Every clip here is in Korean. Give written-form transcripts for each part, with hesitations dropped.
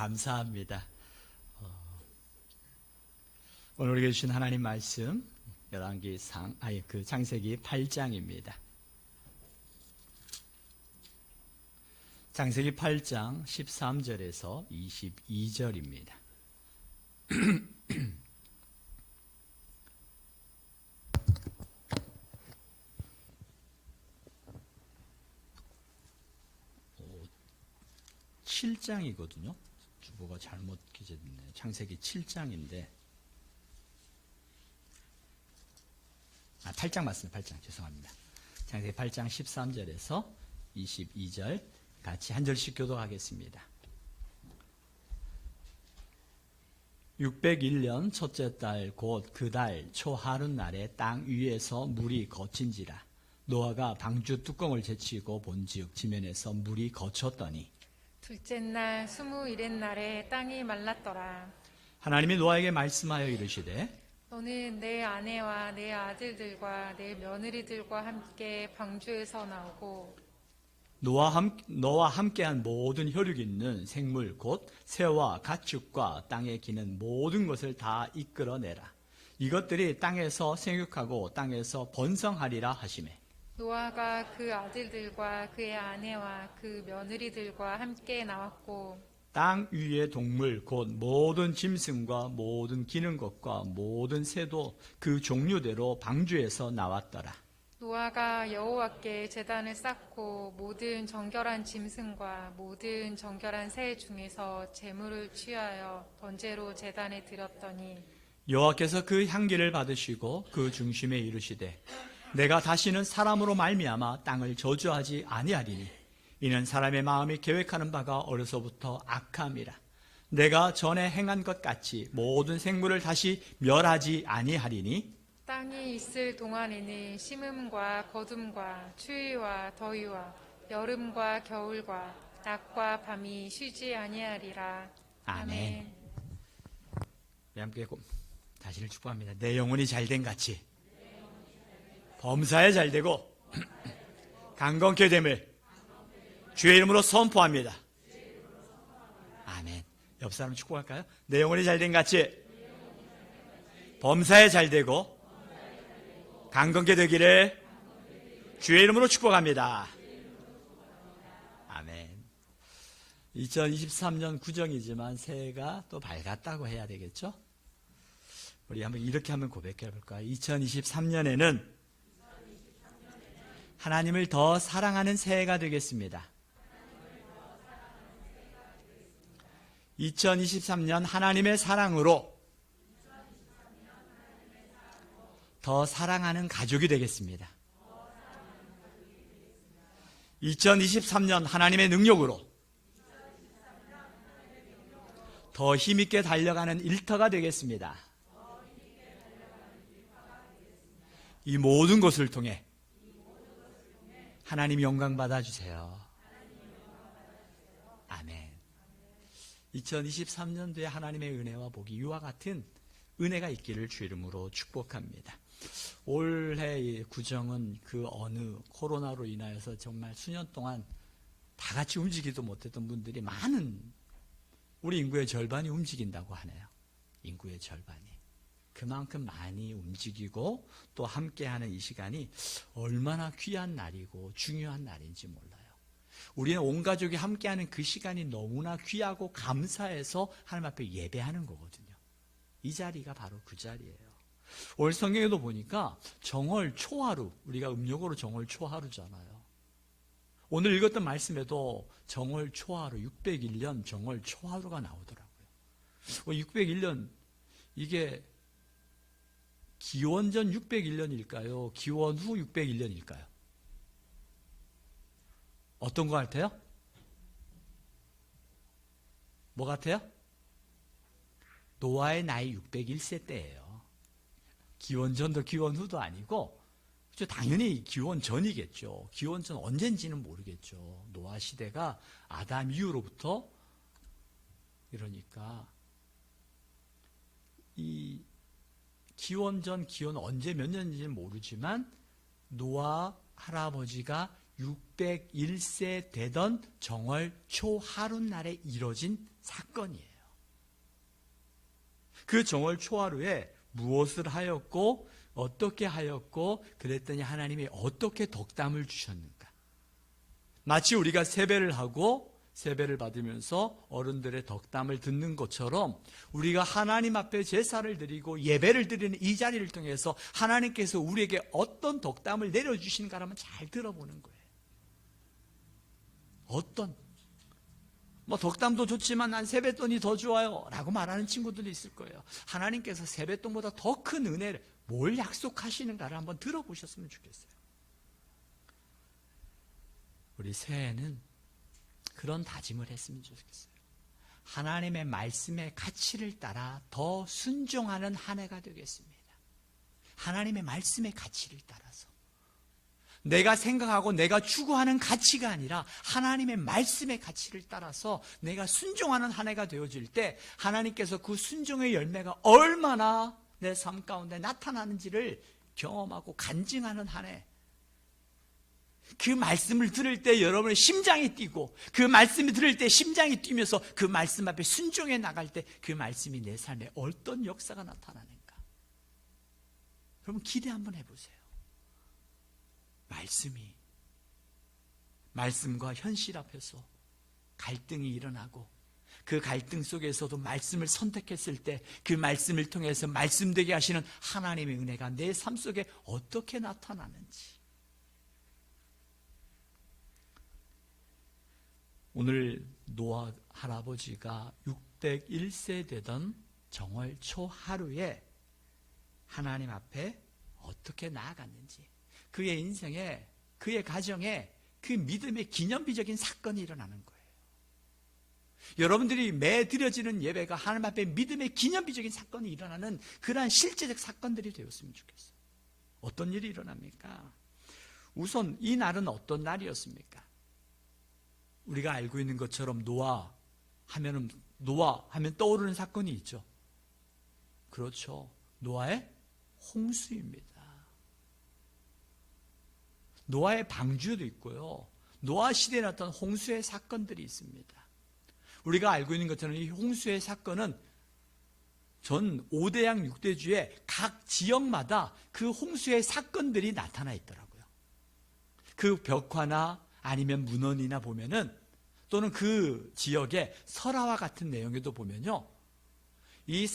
감사합니다. 오늘 우리에게 주신 하나님 말씀 창세기 8장입니다. 창세기 8장 13절에서 22절입니다. 칠 7장이거든요. 주보가 잘못 기재됐네요. 창세기 7장인데 8장 맞습니다. 8장 죄송합니다. 창세기 8장 13절에서 22절 같이 한 절씩 교독하겠습니다. 601년 첫째 달 곧 그 달 초하룻 날에 땅 위에서 물이 거친지라. 노아가 방주 뚜껑을 제치고 본즉 지면에서 물이 거쳤더니 둘째 날 21의 날에 땅이 말랐더라. 하나님이 노아에게 말씀하여 이르시되 너는 내 아내와 내 아들들과 내 며느리들과 함께 방주에서 나오고 너와 함께한 모든 혈육 있는 생물 곧 새와 가축과 땅에 기는 모든 것을 다 이끌어내라. 이것들이 땅에서 생육하고 땅에서 번성하리라 하시매 노아가 그 아들들과 그의 아내와 그 며느리들과 함께 나왔고 땅 위의 동물 곧 모든 짐승과 모든 기는 것과 모든 새도 그 종류대로 방주에서 나왔더라. 노아가 여호와께 제단을 쌓고 모든 정결한 짐승과 모든 정결한 새 중에서 제물을 취하여 번제로 제단에 드렸더니 여호와께서 그 향기를 받으시고 그 중심에 이르시되 내가 다시는 사람으로 말미암아 땅을 저주하지 아니하리니 이는 사람의 마음이 계획하는 바가 어려서부터 악함이라. 내가 전에 행한 것 같이 모든 생물을 다시 멸하지 아니하리니 땅이 있을 동안에는 심음과 거둠과 추위와 더위와 여름과 겨울과 낮과 밤이 쉬지 아니하리라. 아멘. 우리 함께 다시를 축복합니다. 내 영혼이 잘된 같이 범사에 잘되고 강건케 됨을 주의 이름으로 선포합니다. 아멘. 옆 사람 축복할까요? 내 영혼이 잘된 같이 범사에 잘되고 강건케 되기를 주의 이름으로 축복합니다. 아멘. 2023년 구정이지만 새해가 또 밝았다고 해야 되겠죠? 우리 한번 이렇게 한번 고백해 볼까요? 2023년에는 하나님을 더 사랑하는 새해가 되겠습니다. 2023년 하나님의 사랑으로 더 사랑하는 가족이 되겠습니다. 2023년 하나님의 능력으로 더 힘있게 달려가는 일터가 되겠습니다. 이 모든 것을 통해 하나님 영광 받아주세요. 아멘. 2023년도에 하나님의 은혜와 복이 이와 같은 은혜가 있기를 주 이름으로 축복합니다. 올해 구정은 그 어느 코로나로 인하여서 정말 수년 동안 다 같이 움직이지도 못했던 분들이 많은 우리 인구의 절반이 움직인다고 하네요. 인구의 절반이. 그만큼 많이 움직이고 또 함께하는 이 시간이 얼마나 귀한 날이고 중요한 날인지 몰라요. 우리는 온 가족이 함께하는 그 시간이 너무나 귀하고 감사해서 하나님 앞에 예배하는 거거든요. 이 자리가 바로 그 자리예요. 오늘 성경에도 보니까 정월 초하루, 우리가 음력으로 정월 초하루잖아요. 오늘 읽었던 말씀에도 정월 초하루, 601년 정월 초하루가 나오더라고요. 601년, 이게 기원전 601년일까요? 기원 후 601년일까요? 어떤 거 같아요? 뭐 같아요? 노아의 나이 601세 때예요. 기원 전도 기원 후도 아니고 당연히 기원 전이겠죠. 기원 전 언젠지는 모르겠죠. 노아 시대가 아담 이후로부터 이러니까 이 기원 전 기원 언제 몇 년인지는 모르지만 노아 할아버지가 601세 되던 정월 초하룻날에 이뤄진 사건이에요. 그 정월 초하루에 무엇을 하였고 어떻게 하였고 그랬더니 하나님이 어떻게 덕담을 주셨는가. 마치 우리가 세배를 하고 세배를 받으면서 어른들의 덕담을 듣는 것처럼 우리가 하나님 앞에 제사를 드리고 예배를 드리는 이 자리를 통해서 하나님께서 우리에게 어떤 덕담을 내려주시는가 하면 잘 들어보는 거예요. 어떤 덕담도 좋지만 난 세뱃돈이 더 좋아요 라고 말하는 친구들이 있을 거예요. 하나님께서 세뱃돈보다 더 큰 은혜를 뭘 약속하시는가를 한번 들어보셨으면 좋겠어요. 우리 새해에는 그런 다짐을 했으면 좋겠어요. 하나님의 말씀의 가치를 따라 더 순종하는 한 해가 되겠습니다. 하나님의 말씀의 가치를 따라서 내가 생각하고 내가 추구하는 가치가 아니라 하나님의 말씀의 가치를 따라서 내가 순종하는 한 해가 되어질 때 하나님께서 그 순종의 열매가 얼마나 내 삶 가운데 나타나는지를 경험하고 간증하는 한 해. 그 말씀을 들을 때 여러분의 심장이 뛰고 그 말씀을 들을 때 심장이 뛰면서 그 말씀 앞에 순종해 나갈 때 그 말씀이 내 삶에 어떤 역사가 나타나는가. 여러분 기대 한번 해보세요. 말씀과 현실 앞에서 갈등이 일어나고 그 갈등 속에서도 말씀을 선택했을 때 그 말씀을 통해서 말씀되게 하시는 하나님의 은혜가 내 삶 속에 어떻게 나타나는지. 오늘 노아 할아버지가 601세 되던 정월 초 하루에 하나님 앞에 어떻게 나아갔는지, 그의 인생에, 그의 가정에 그 믿음의 기념비적인 사건이 일어나는 거예요. 여러분들이 매 드려지는 예배가 하나님 앞에 믿음의 기념비적인 사건이 일어나는 그러한 실제적 사건들이 되었으면 좋겠어요. 어떤 일이 일어납니까? 우선 이 날은 어떤 날이었습니까? 우리가 알고 있는 것처럼 노아 하면 떠오르는 사건이 있죠. 그렇죠. 노아의 홍수입니다. 노아의 방주도 있고요. 노아 시대에 나타난 홍수의 사건들이 있습니다. 우리가 알고 있는 것처럼 이 홍수의 사건은 전 5대양 6대주의 각 지역마다 그 홍수의 사건들이 나타나 있더라고요. 그 벽화나 아니면 문헌이나 보면은, 또는 그 지역의 설화와 같은 내용에도 보면요, 이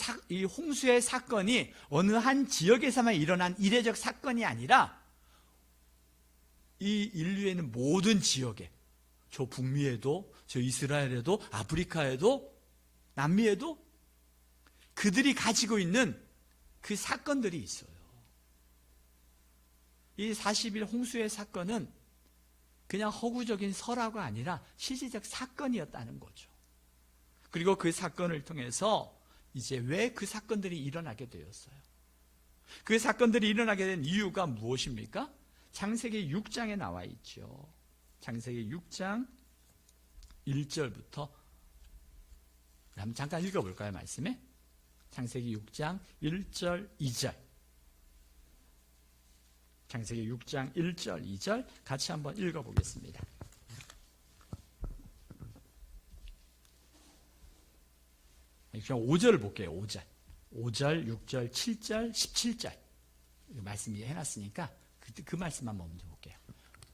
홍수의 사건이 어느 한 지역에서만 일어난 이례적 사건이 아니라 이 인류에는 모든 지역에, 저 북미에도, 저 이스라엘에도, 아프리카에도, 남미에도 그들이 가지고 있는 그 사건들이 있어요. 이 40일 홍수의 사건은 그냥 허구적인 설화가 아니라 실질적 사건이었다는 거죠. 그리고 그 사건을 통해서 이제 왜 그 사건들이 일어나게 되었어요? 그 사건들이 일어나게 된 이유가 무엇입니까? 창세기 6장에 나와 있죠. 창세기 6장 1절부터 한번 잠깐 읽어볼까요? 말씀에 창세기 6장 1절 2절, 창세기 6장 1절 2절 같이 한번 읽어보겠습니다. 그냥 5절을 볼게요. 5절, 6절, 7절, 17절 말씀이 해놨으니까 그 말씀 한번 먼저 볼게요.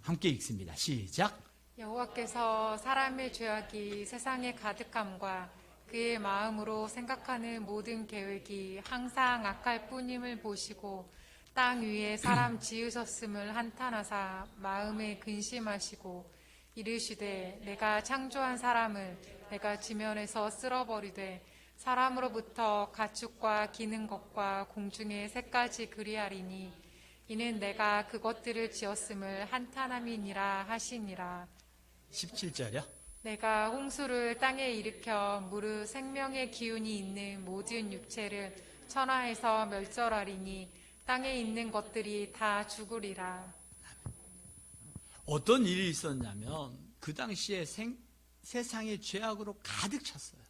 함께 읽습니다. 시작. 여호와께서 사람의 죄악이 세상에 가득함과 그의 마음으로 생각하는 모든 계획이 항상 악할 뿐임을 보시고 땅 위에 사람 지으셨음을 한탄하사 마음에 근심하시고 이르시되 내가 창조한 사람을 내가 지면에서 쓸어버리되 사람으로부터 가축과 기는 것과 공중의 새까지 그리하리니 이는 내가 그것들을 지었음을 한탄함이니라 하시니라. 17절이요. 내가 홍수를 땅에 일으켜 무릇 생명의 기운이 있는 모든 육체를 천하에서 멸절하리니 땅에 있는 것들이 다 죽으리라. 어떤 일이 있었냐면 그 당시에 세상의 죄악으로 가득 찼어요.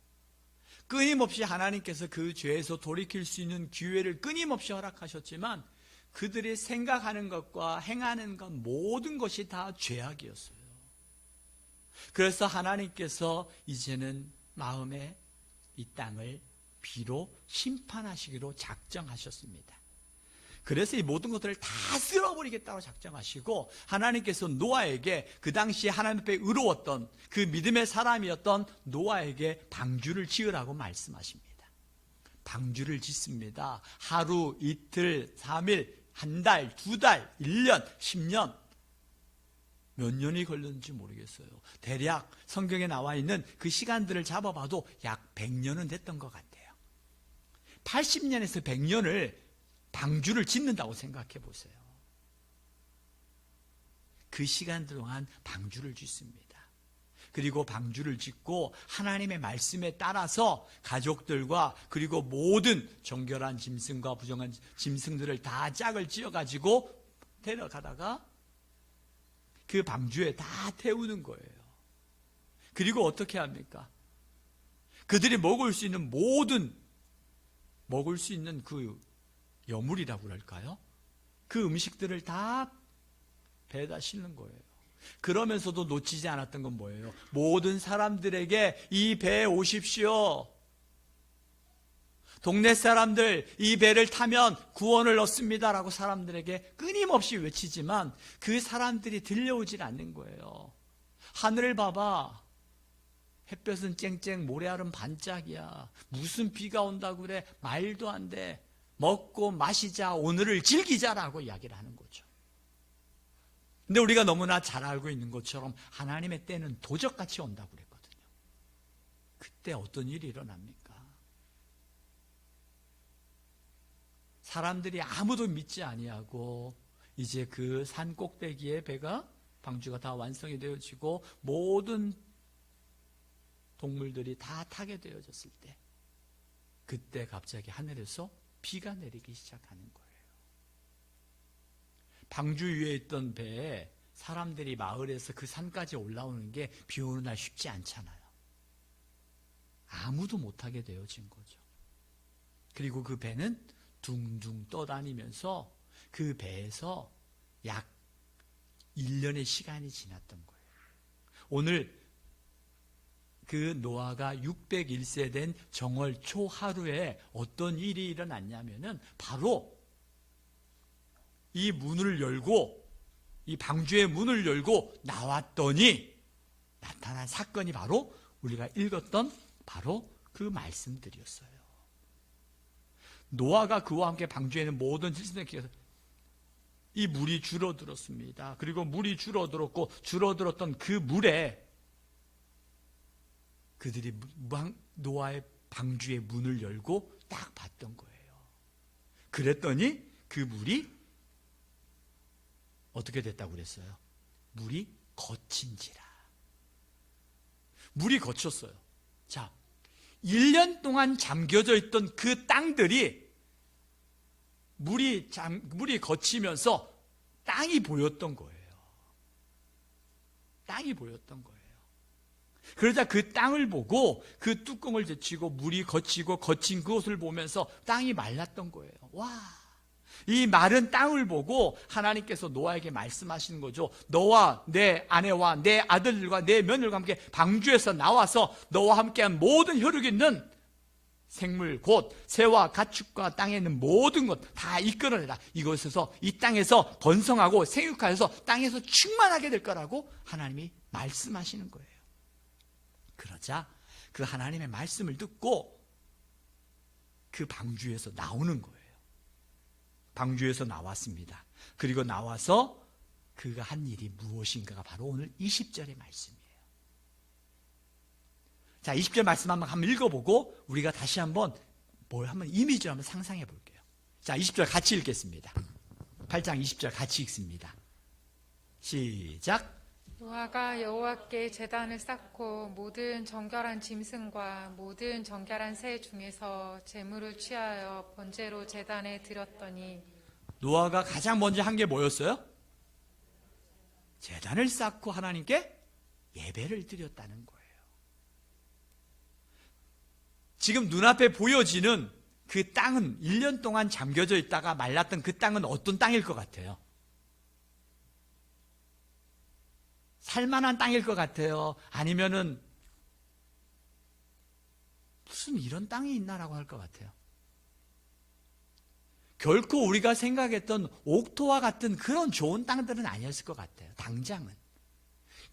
끊임없이 하나님께서 그 죄에서 돌이킬 수 있는 기회를 끊임없이 허락하셨지만 그들이 생각하는 것과 행하는 것 모든 것이 다 죄악이었어요. 그래서 하나님께서 이제는 마음에 이 땅을 비로 심판하시기로 작정하셨습니다. 그래서 이 모든 것들을 다 쓸어버리겠다고 작정하시고 하나님께서 노아에게 그 당시에 하나님 앞에 의로웠던 그 믿음의 사람이었던 노아에게 방주를 지으라고 말씀하십니다. 방주를 짓습니다. 하루, 이틀, 3일, 한 달, 2달, 1년, 10년 몇 년이 걸렸는지 모르겠어요. 대략 성경에 나와 있는 그 시간들을 잡아봐도 약 100년은 됐던 것 같아요. 80년에서 100년을 방주를 짓는다고 생각해 보세요. 그 시간 동안 방주를 짓습니다. 그리고 방주를 짓고 하나님의 말씀에 따라서 가족들과 그리고 모든 정결한 짐승과 부정한 짐승들을 다 짝을 지어가지고 데려가다가 그 방주에 다 태우는 거예요. 그리고 어떻게 합니까? 그들이 먹을 수 있는 모든 먹을 수 있는 그 여물이라고 그럴까요? 그 음식들을 다 배에다 싣는 거예요. 그러면서도 놓치지 않았던 건 뭐예요? 모든 사람들에게 이 배에 오십시오. 동네 사람들 이 배를 타면 구원을 얻습니다라고 사람들에게 끊임없이 외치지만 그 사람들이 들려오질 않는 거예요. 하늘을 봐봐. 햇볕은 쨍쨍, 모래알은 반짝이야. 무슨 비가 온다고 그래? 말도 안 돼. 먹고 마시자, 오늘을 즐기자라고 이야기를 하는 거죠. 근데 우리가 너무나 잘 알고 있는 것처럼 하나님의 때는 도적같이 온다고 그랬거든요. 그때 어떤 일이 일어납니까? 사람들이 아무도 믿지 아니하고 이제 그 산 꼭대기에 배가 방주가 다 완성이 되어지고 모든 동물들이 다 타게 되어졌을 때 그때 갑자기 하늘에서 비가 내리기 시작하는 거예요. 방주 위에 있던 배에 사람들이 마을에서 그 산까지 올라오는 게 비 오는 날 쉽지 않잖아요. 아무도 못하게 되어진 거죠. 그리고 그 배는 둥둥 떠다니면서 그 배에서 약 1년의 시간이 지났던 거예요. 오늘 그 노아가 601세 된 정월 초 하루에 어떤 일이 일어났냐면은 바로 이 문을 열고 이 방주의 문을 열고 나왔더니 나타난 사건이 바로 우리가 읽었던 바로 그 말씀들이었어요. 노아가 그와 함께 방주에는 모든 질서에 기어서 이 물이 줄어들었습니다. 그리고 물이 줄어들었고 줄어들었던 그 물에 그들이 노아의 방주의 문을 열고 딱 봤던 거예요. 그랬더니 그 물이 어떻게 됐다고 그랬어요? 물이 거친지라. 물이 거쳤어요. 자, 1년 동안 잠겨져 있던 그 땅들이 물이 거치면서 땅이 보였던 거예요. 땅이 보였던 거예요. 그러자 그 땅을 보고 그 뚜껑을 제치고 물이 거치고 거친 그것을 보면서 땅이 말랐던 거예요. 와, 이 마른 땅을 보고 하나님께서 노아에게 말씀하시는 거죠. 너와 내 아내와 내 아들들과 내 며느리가 함께 방주에서 나와서 너와 함께한 모든 혈육 있는 생물 곧 새와 가축과 땅에 있는 모든 것 다 이끌어내라. 이곳에서 이 땅에서 번성하고 생육하여서 땅에서 충만하게 될 거라고 하나님이 말씀하시는 거예요. 그러자 그 하나님의 말씀을 듣고 그 방주에서 나오는 거예요. 방주에서 나왔습니다. 그리고 나와서 그가 한 일이 무엇인가가 바로 오늘 20절의 말씀이에요. 자, 20절 말씀 한번 읽어보고 우리가 다시 한번 이미지를 한번 상상해 볼게요. 자, 20절 같이 읽겠습니다. 8장 20절 같이 읽습니다. 시작. 노아가 여호와께 제단을 쌓고 모든 정결한 짐승과 모든 정결한 새 중에서 제물을 취하여 번제로 제단에 드렸더니 노아가 가장 먼저 한 게 뭐였어요? 제단을 쌓고 하나님께 예배를 드렸다는 거예요. 지금 눈앞에 보여지는 그 땅은 1년 동안 잠겨져 있다가 말랐던 그 땅은 어떤 땅일 것 같아요? 살만한 땅일 것 같아요? 아니면은 무슨 이런 땅이 있나라고 할 것 같아요? 결코 우리가 생각했던 옥토와 같은 그런 좋은 땅들은 아니었을 것 같아요. 당장은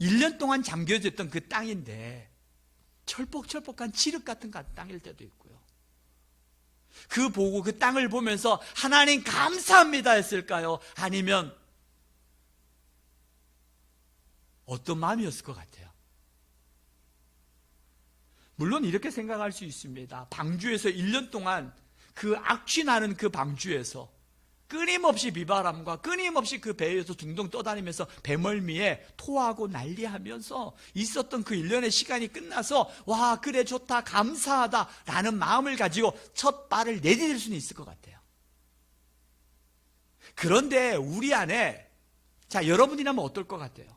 1년 동안 잠겨져 있던 그 땅인데 철복철복한 칠흑 같은 땅일 때도 있고요. 그 땅을 보면서 하나님 감사합니다 했을까요? 아니면 어떤 마음이었을 것 같아요? 물론 이렇게 생각할 수 있습니다. 방주에서 1년 동안 그 악취나는 그 방주에서 끊임없이 비바람과 끊임없이 그 배에서 둥둥 떠다니면서 배멀미에 토하고 난리하면서 있었던 그 1년의 시간이 끝나서 와 그래 좋다 감사하다 라는 마음을 가지고 첫 발을 내디딜 수는 있을 것 같아요. 그런데 우리 안에 자 여러분이라면 어떨 것 같아요?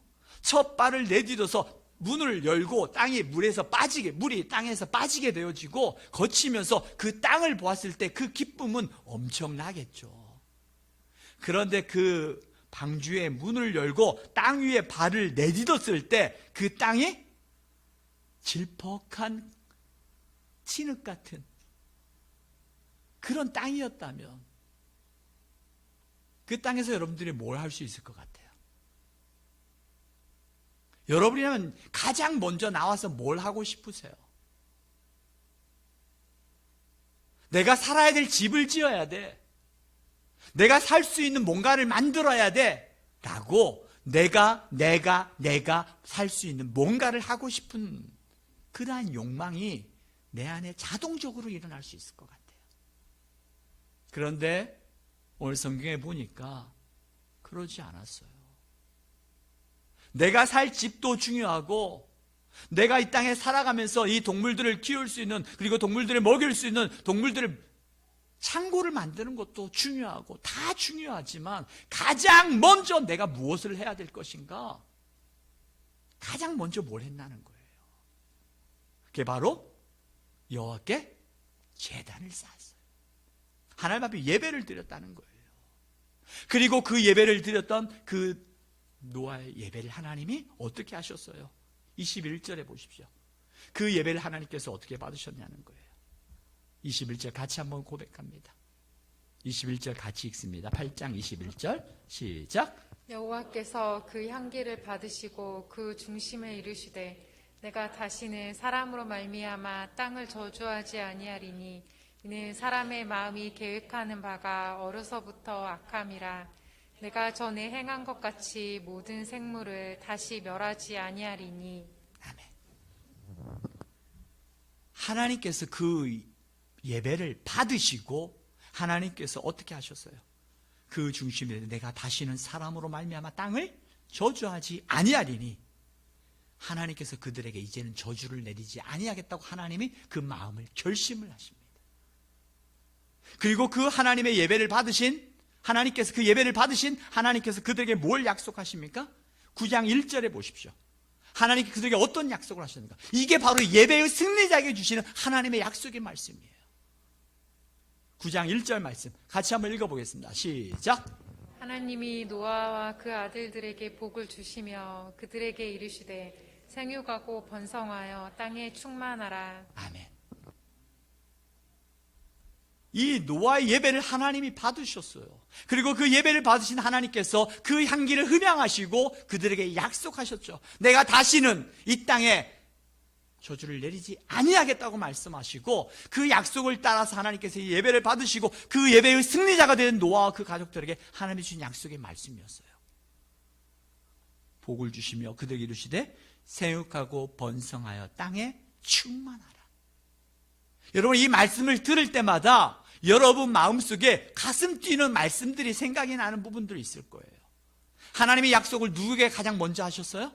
첫 발을 내디뎌서 문을 열고 땅이 물이 땅에서 빠지게 되어지고 거치면서 그 땅을 보았을 때 그 기쁨은 엄청나겠죠. 그런데 그 방주의 문을 열고 땅 위에 발을 내딛었을 때 그 땅이 질퍽한 진흙 같은 그런 땅이었다면 그 땅에서 여러분들이 뭘 할 수 있을 것 같아요? 여러분이라면 가장 먼저 나와서 뭘 하고 싶으세요? 내가 살아야 될 집을 지어야 돼. 내가 살 수 있는 뭔가를 만들어야 돼. 라고 내가 살 수 있는 뭔가를 하고 싶은 그러한 욕망이 내 안에 자동적으로 일어날 수 있을 것 같아요. 그런데 오늘 성경에 보니까 그러지 않았어요. 내가 살 집도 중요하고 내가 이 땅에 살아가면서 이 동물들을 키울 수 있는 그리고 동물들을 먹일 수 있는 동물들을 창고를 만드는 것도 중요하고 다 중요하지만 가장 먼저 내가 무엇을 해야 될 것인가? 가장 먼저 뭘 했나는 거예요. 그게 바로 여호와께 제단을 쌓았어요. 하나님 앞에 예배를 드렸다는 거예요. 그리고 그 예배를 드렸던 그 노아의 예배를 하나님이 어떻게 하셨어요? 21절에 보십시오. 그 예배를 하나님께서 어떻게 받으셨냐는 거예요. 21절 같이 한번 고백합니다. 21절 같이 읽습니다. 8장 21절 시작. 여호와께서 그 향기를 받으시고 그 중심에 이르시되 내가 다시는 사람으로 말미암아 땅을 저주하지 아니하리니 이는 사람의 마음이 계획하는 바가 어려서부터 악함이라. 내가 전에 행한 것 같이 모든 생물을 다시 멸하지 아니하리니. 아멘. 하나님께서 그 예배를 받으시고 하나님께서 어떻게 하셨어요? 그 중심에 내가 다시는 사람으로 말미암아 땅을 저주하지 아니하리니 하나님께서 그들에게 이제는 저주를 내리지 아니하겠다고 하나님이 그 마음을 결심을 하십니다. 그리고 그 하나님의 예배를 받으신 하나님께서 그 예배를 받으신 하나님께서 그들에게 뭘 약속하십니까? 9장 1절에 보십시오. 하나님께서 그들에게 어떤 약속을 하셨는가? 이게 바로 예배의 승리자에게 주시는 하나님의 약속의 말씀이에요. 9장 1절 말씀 같이 한번 읽어보겠습니다. 시작. 하나님이 노아와 그 아들들에게 복을 주시며 그들에게 이르시되 생육하고 번성하여 땅에 충만하라. 아멘. 이 노아의 예배를 하나님이 받으셨어요. 그리고 그 예배를 받으신 하나님께서 그 향기를 흠양하시고 그들에게 약속하셨죠. 내가 다시는 이 땅에 저주를 내리지 아니하겠다고 말씀하시고 그 약속을 따라서 하나님께서 이 예배를 받으시고 그 예배의 승리자가 된 노아와 그 가족들에게 하나님이 주신 약속의 말씀이었어요. 복을 주시며 그들에게 이르시되 생육하고 번성하여 땅에 충만하라. 여러분 이 말씀을 들을 때마다 여러분 마음속에 가슴 뛰는 말씀들이 생각이 나는 부분들이 있을 거예요. 하나님이 약속을 누구에게 가장 먼저 하셨어요?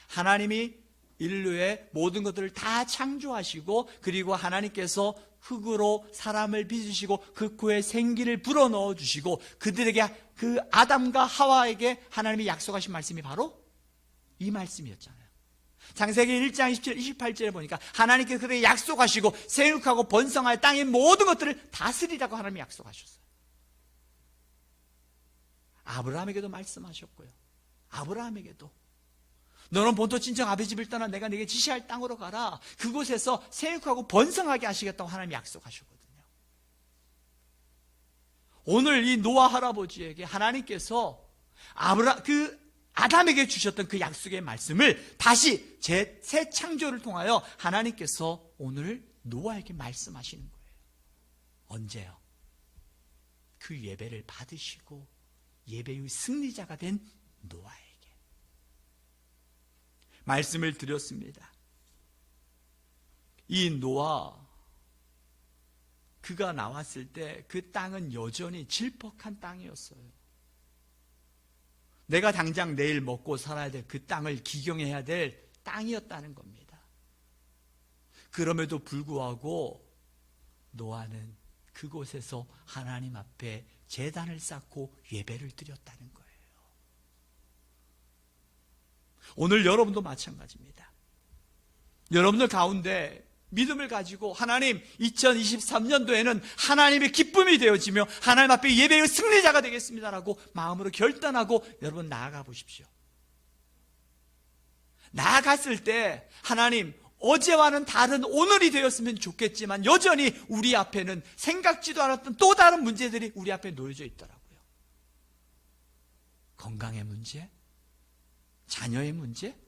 하나님이 인류의 모든 것들을 다 창조하시고 그리고 하나님께서 흙으로 사람을 빚으시고 그 코에 생기를 불어넣어 주시고 그들에게 그 아담과 하와에게 하나님이 약속하신 말씀이 바로 이 말씀이었잖아요. 창세기 1장 27, 28절에 보니까 하나님께서 그들에게 약속하시고 생육하고 번성하여 땅의 모든 것들을 다스리라고 하나님이 약속하셨어요. 아브라함에게도 말씀하셨고요. 아브라함에게도 너는 본토 친정 아버지 집을 떠나 내가 네게 지시할 땅으로 가라. 그곳에서 생육하고 번성하게 하시겠다고 하나님이 약속하셨거든요. 오늘 이 노아 할아버지에게 하나님께서 아담에게 주셨던 그 약속의 말씀을 다시 새 창조를 통하여 하나님께서 오늘 노아에게 말씀하시는 거예요. 언제요? 그 예배를 받으시고 예배의 승리자가 된 노아에게 말씀을 드렸습니다. 이 노아, 그가 나왔을 때 그 땅은 여전히 질퍽한 땅이었어요. 내가 당장 내일 먹고 살아야 될 그 땅을 기경해야 될 땅이었다는 겁니다. 그럼에도 불구하고 노아는 그곳에서 하나님 앞에 제단을 쌓고 예배를 드렸다는 거예요. 오늘 여러분도 마찬가지입니다. 여러분들 가운데 믿음을 가지고 하나님 2023년도에는 하나님의 기쁨이 되어지며 하나님 앞에 예배의 승리자가 되겠습니다라고 마음으로 결단하고 여러분 나아가 보십시오. 나아갔을 때 하나님 어제와는 다른 오늘이 되었으면 좋겠지만 여전히 우리 앞에는 생각지도 않았던 또 다른 문제들이 우리 앞에 놓여져 있더라고요. 건강의 문제, 자녀의 문제,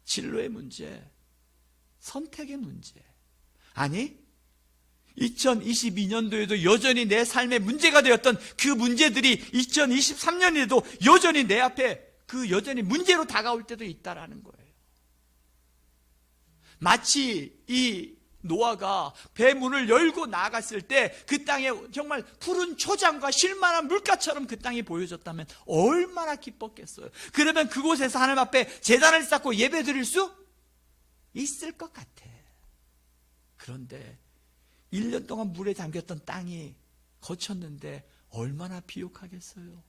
진로의 문제, 선택의 문제. 아니 2022년도에도 여전히 내 삶의 문제가 되었던 그 문제들이 2023년에도 여전히 내 앞에 여전히 문제로 다가올 때도 있다라는 거예요. 마치 이 노아가 배 문을 열고 나아갔을 때 그 땅에 정말 푸른 초장과 쉴만한 물가처럼 그 땅이 보여졌다면 얼마나 기뻤겠어요. 그러면 그곳에서 하나님 앞에 제단을 쌓고 예배 드릴 수 있을 것 같아. 그런데 1년 동안 물에 잠겼던 땅이 거쳤는데 얼마나 비옥하겠어요.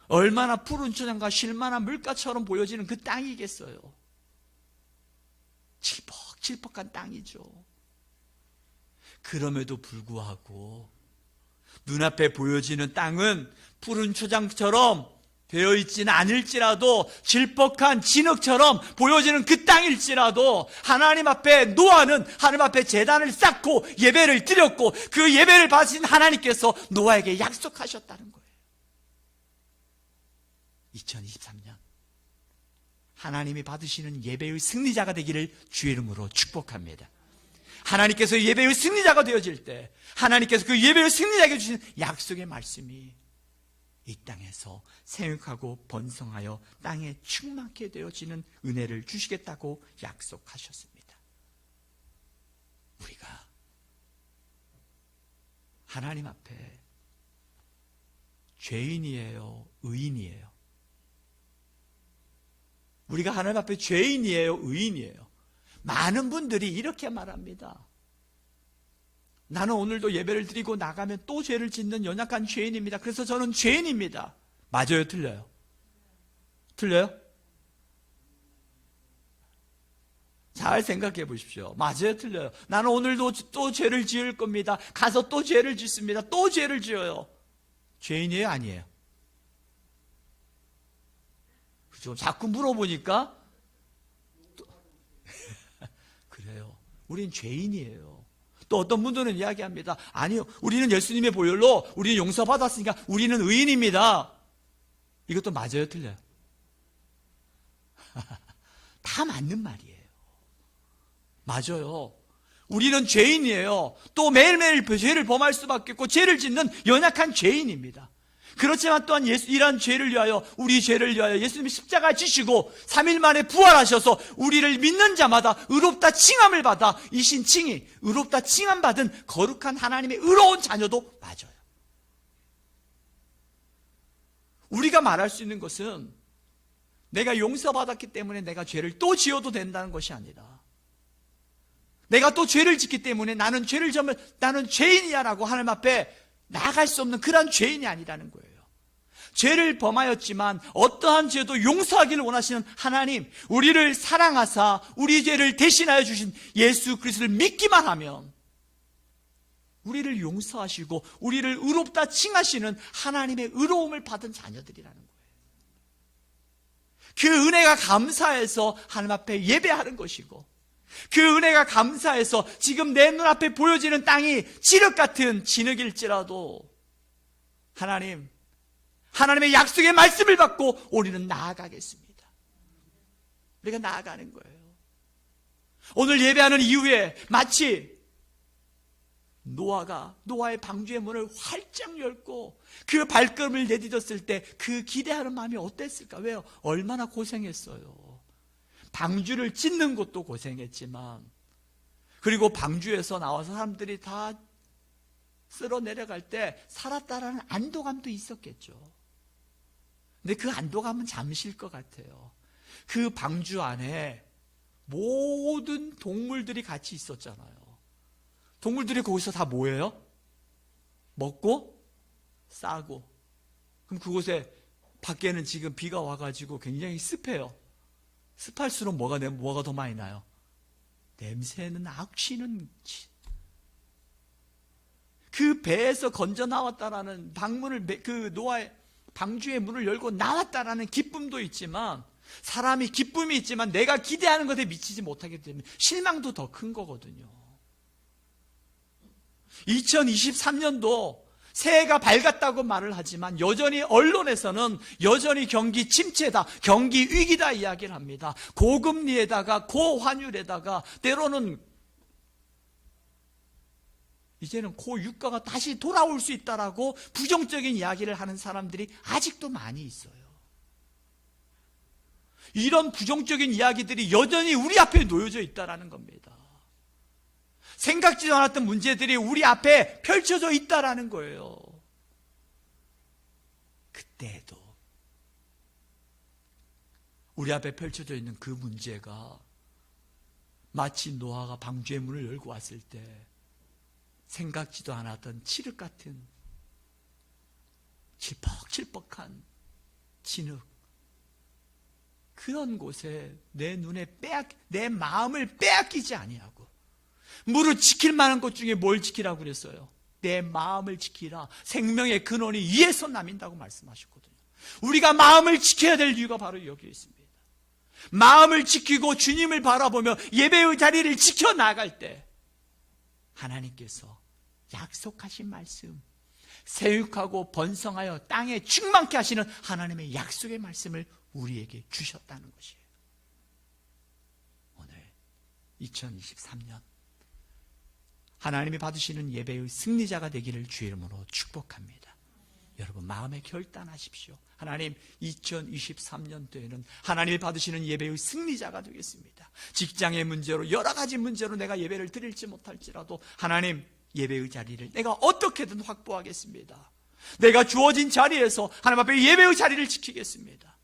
얼마나 푸른 초장과 쉴만한 물가처럼 보여지는 그 땅이겠어요. 칠퍽칠퍽한 땅이죠. 그럼에도 불구하고 눈앞에 보여지는 땅은 푸른 초장처럼 되어 있지는 않을지라도 질퍽한 진흙처럼 보여지는 그 땅일지라도 하나님 앞에 노아는 하나님 앞에 제단을 쌓고 예배를 드렸고 그 예배를 받으신 하나님께서 노아에게 약속하셨다는 거예요. 2023년 하나님이 받으시는 예배의 승리자가 되기를 주의 이름으로 축복합니다. 하나님께서 예배의 승리자가 되어질 때 하나님께서 그 예배의 승리자에게 주신 약속의 말씀이 이 땅에서 생육하고 번성하여 땅에 충만케 되어지는 은혜를 주시겠다고 약속하셨습니다. 우리가 하나님 앞에 죄인이에요, 의인이에요? 우리가 하나님 앞에 죄인이에요, 의인이에요? 많은 분들이 이렇게 말합니다. 나는 오늘도 예배를 드리고 나가면 또 죄를 짓는 연약한 죄인입니다. 그래서 저는 죄인입니다. 맞아요, 틀려요? 틀려요? 잘 생각해 보십시오. 맞아요, 틀려요? 나는 오늘도 또 죄를 지을 겁니다. 가서 또 죄를 짓습니다. 또 죄를 지어요. 죄인이에요, 아니에요? 그죠? 자꾸 물어보니까 그래요. 우린 죄인이에요. 또 어떤 분들은 이야기합니다. 아니요, 우리는 예수님의 보혈로 우리는 용서받았으니까 우리는 의인입니다. 이것도 맞아요, 틀려요? 다 맞는 말이에요. 맞아요. 우리는 죄인이에요. 또 매일매일 죄를 범할 수밖에 없고 죄를 짓는 연약한 죄인입니다. 그렇지만 또한 이러한 죄를 위하여, 우리 죄를 위하여 예수님이 십자가에 지시고 3일 만에 부활하셔서 우리를 믿는 자마다 의롭다 칭함을 받아, 이신 칭이 의롭다 칭함 받은 거룩한 하나님의 의로운 자녀도 맞아요. 우리가 말할 수 있는 것은 내가 용서받았기 때문에 내가 죄를 또 지어도 된다는 것이 아니라, 내가 또 죄를 짓기 때문에 나는 죄를 지으면 나는 죄인이야 라고 하나님 앞에 나아갈 수 없는 그런 죄인이 아니라는 거예요. 죄를 범하였지만 어떠한 죄도 용서하기를 원하시는 하나님, 우리를 사랑하사 우리 죄를 대신하여 주신 예수 그리스도를 믿기만 하면 우리를 용서하시고 우리를 의롭다 칭하시는 하나님의 의로움을 받은 자녀들이라는 거예요. 그 은혜가 감사해서 하나님 앞에 예배하는 것이고, 그 은혜가 감사해서 지금 내 눈앞에 보여지는 땅이 찌륵 같은 진흙일지라도 하나님의 약속의 말씀을 받고 우리는 나아가겠습니다. 우리가 나아가는 거예요. 오늘 예배하는 이후에 마치 노아의 방주의 문을 활짝 열고 그 발걸음을 내딛었을 때 그 기대하는 마음이 어땠을까? 왜요? 얼마나 고생했어요. 방주를 짓는 것도 고생했지만, 그리고 방주에서 나와서 사람들이 다 쓸어 내려갈 때 살았다라는 안도감도 있었겠죠. 근데 그 안도감은 잠시일 것 같아요. 그 방주 안에 모든 동물들이 같이 있었잖아요. 동물들이 거기서 다 뭐예요? 먹고 싸고. 그럼 그곳에 밖에는 지금 비가 와가지고 굉장히 습해요. 습할수록 뭐가 더 많이 나요? 냄새는, 악취는. 그 배에서 건져 나왔다라는 그 노아의 방주의 문을 열고 나왔다라는 기쁨도 있지만, 사람이 기쁨이 있지만 내가 기대하는 것에 미치지 못하기 때문에 실망도 더 큰 거거든요. 2023년도 새해가 밝았다고 말을 하지만 여전히 언론에서는 여전히 경기 침체다, 경기 위기다 이야기를 합니다. 고금리에다가 고환율에다가 때로는 이제는 고유가가 다시 돌아올 수 있다라고 부정적인 이야기를 하는 사람들이 아직도 많이 있어요. 이런 부정적인 이야기들이 여전히 우리 앞에 놓여져 있다라는 겁니다. 생각지도 않았던 문제들이 우리 앞에 펼쳐져 있다라는 거예요. 그때도 우리 앞에 펼쳐져 있는 그 문제가 마치 노아가 방주의 문을 열고 왔을 때 생각지도 않았던 칠흑 같은 칠퍽칠퍽한 진흙, 그런 곳에 내 마음을 빼앗기지 아니하고, 물을 지킬 만한 것 중에 뭘 지키라고 그랬어요? 내 마음을 지키라. 생명의 근원이 이에서 남인다고 말씀하셨거든요. 우리가 마음을 지켜야 될 이유가 바로 여기에 있습니다. 마음을 지키고 주님을 바라보며 예배의 자리를 지켜나갈 때 하나님께서 약속하신 말씀, 세육하고 번성하여 땅에 충만케 하시는 하나님의 약속의 말씀을 우리에게 주셨다는 것이에요. 오늘 2023년 하나님이 받으시는 예배의 승리자가 되기를 주의 이름으로 축복합니다. 여러분 마음에 결단하십시오. 하나님, 2023년도에는 하나님이 받으시는 예배의 승리자가 되겠습니다. 직장의 문제로, 여러 가지 문제로 내가 예배를 드릴지 못할지라도 하나님, 예배의 자리를 내가 어떻게든 확보하겠습니다. 내가 주어진 자리에서 하나님 앞에 예배의 자리를 지키겠습니다.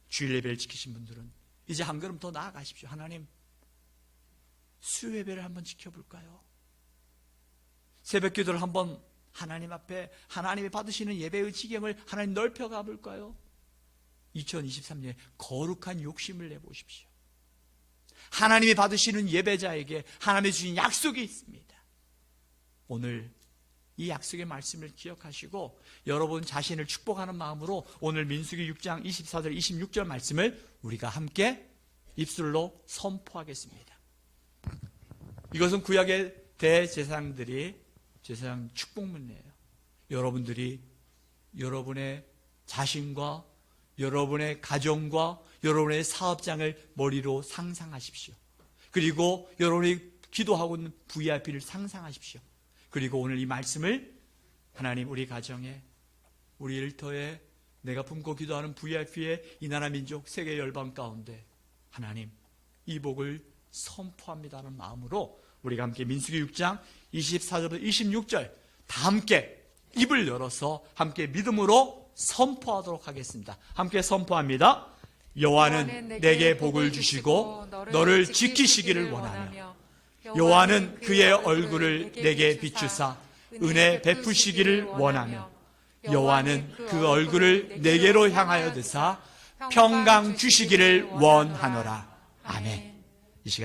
주일 예배를 지키신 분들은 이제 한 걸음 더 나아가십시오. 하나님, 수요 예배를 한번 지켜볼까요? 새벽 기도를 한번 하나님 앞에 하나님이 받으시는 예배의 지경을 하나님 넓혀가 볼까요? 2023년에 거룩한 욕심을 내보십시오. 하나님이 받으시는 예배자에게 하나님이 주신 약속이 있습니다. 오늘 이 약속의 말씀을 기억하시고 여러분 자신을 축복하는 마음으로 오늘 민수기 6장 24절 26절 말씀을 우리가 함께 입술로 선포하겠습니다. 이것은 구약의 대제사장들이 제사장 축복문이에요. 여러분들이 여러분의 자신과 여러분의 가정과 여러분의 사업장을 머리로 상상하십시오. 그리고 여러분이 기도하고 있는 VIP를 상상하십시오. 그리고 오늘 이 말씀을 하나님, 우리 가정에, 우리 일터에, 내가 품고 기도하는 VIP의 이 나라 민족 세계 열방 가운데 하나님, 이 복을 선포합니다는 마음으로 우리가 함께 민수기 6장 24절부터 26절 다 함께 입을 열어서 함께 믿음으로 선포하도록 하겠습니다. 함께 선포합니다. 여호와는 내게 복을 주시고 너를 지키시기를 원하며 여호와는 그의 얼굴을 내게 비추사 은혜 베푸시기를 원하며 여호와는 그 얼굴을 내게로 향하여 드사 평강 주시기를 원하노라. 아멘. 이 시간